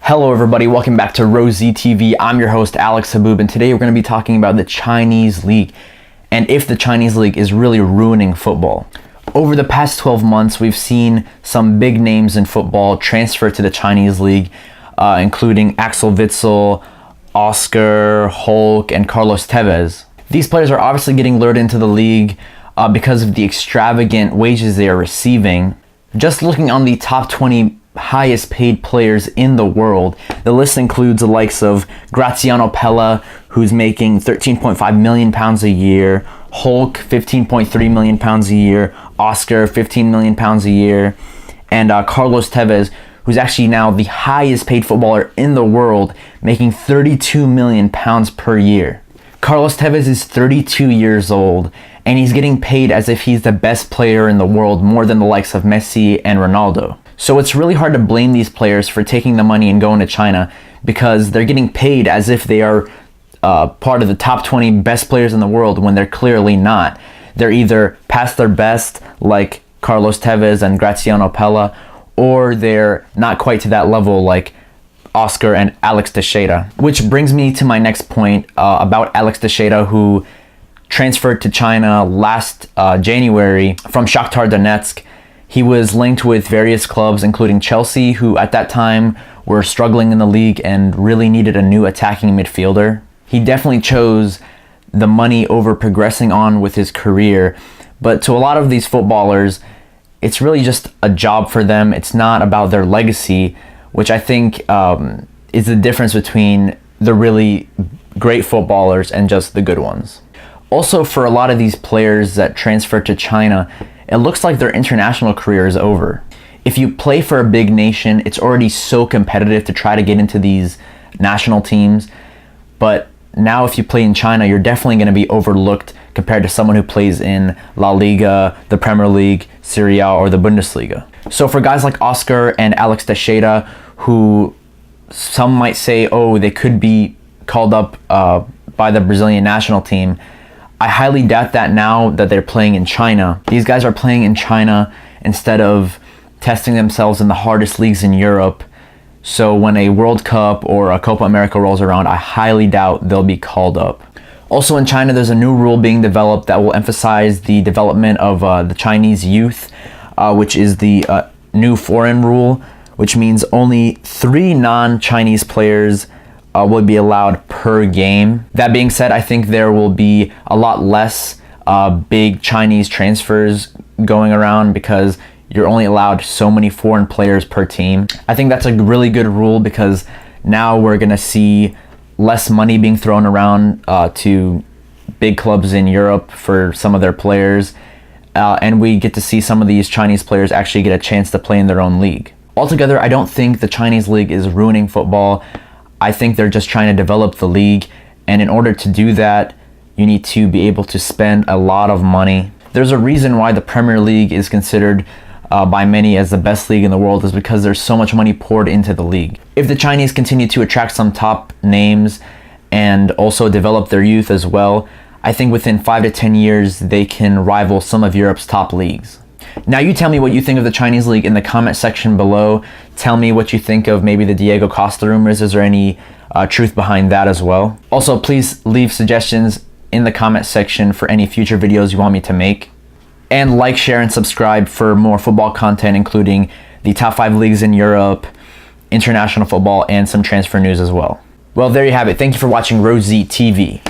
Hello everybody, welcome back to Rosie TV. I'm your host Alex Haboob, and today we're going to be talking about the Chinese League and if the Chinese League is really ruining football. Over the past 12 months, we've seen some big names in football transfer to the Chinese League, including Axel Witsel, Oscar, Hulk, and Carlos Tevez. These players are obviously getting lured into the league because of the extravagant wages they are receiving. Just looking on the top 20 highest paid players in the world, the list includes the likes of Graziano Pella, who's making £13.5 million a year, Hulk, £15.3 million a year, Oscar, £15 million a year, and Carlos Tevez, who's actually now the highest paid footballer in the world, making £32 million per year. Carlos Tevez is 32 years old, and he's getting paid as if he's the best player in the world, more than the likes of Messi and Ronaldo. So it's really hard to blame these players for taking the money and going to China, because they're getting paid as if they are part of the top 20 best players in the world when they're clearly not. They're either past their best, like Carlos Tevez and Graziano Pella, or they're not quite to that level like Oscar and Alex Teixeira. Which brings me to my next point about Alex Teixeira, who transferred to China last January from Shakhtar Donetsk. He was linked with various clubs, including Chelsea, who at that time were struggling in the league and really needed a new attacking midfielder. He definitely chose the money over progressing on with his career, but to a lot of these footballers, it's really just a job for them. It's not about their legacy, which I think is the difference between the really great footballers and just the good ones. Also, for a lot of these players that transfer to China, it looks like their international career is over. If you play for a big nation, it's already so competitive to try to get into these national teams, but now if you play in China, you're definitely going to be overlooked compared to someone who plays in La Liga, the Premier League, Serie A, or the Bundesliga. So for guys like Oscar and Alex Teixeira, who some might say, oh, they could be called up by the Brazilian national team, I highly doubt that now that they're playing in China. These guys are playing in China instead of testing themselves in the hardest leagues in Europe. So when a World Cup or a Copa America rolls around, I highly doubt they'll be called up. Also in China, there's a new rule being developed that will emphasize the development of the Chinese youth, which is the new foreign rule, which means only 3 non-Chinese players will be allowed per game. That being said, I think there will be a lot less big Chinese transfers going around because you're only allowed so many foreign players per team. I think that's a really good rule because now we're gonna see less money being thrown around to big clubs in Europe for some of their players, and we get to see some of these Chinese players actually get a chance to play in their own league. Altogether, I don't think the Chinese league is ruining football. I think they're just trying to develop the league, and in order to do that, you need to be able to spend a lot of money. There's a reason why the Premier League is considered by many as the best league in the world, is because there's so much money poured into the league. If the Chinese continue to attract some top names and also develop their youth as well, I think within 5 to 10 years they can rival some of Europe's top leagues. Now you tell me what you think of the Chinese league in the comment section below. Tell me what you think of maybe the Diego Costa rumors. Is there any truth behind that as well? Also, please leave suggestions in the comment section for any future videos you want me to make. And like, share, and subscribe for more football content, including the top 5 leagues in Europe, international football, and some transfer news as well. Well, there you have it. Thank you for watching Rosie TV.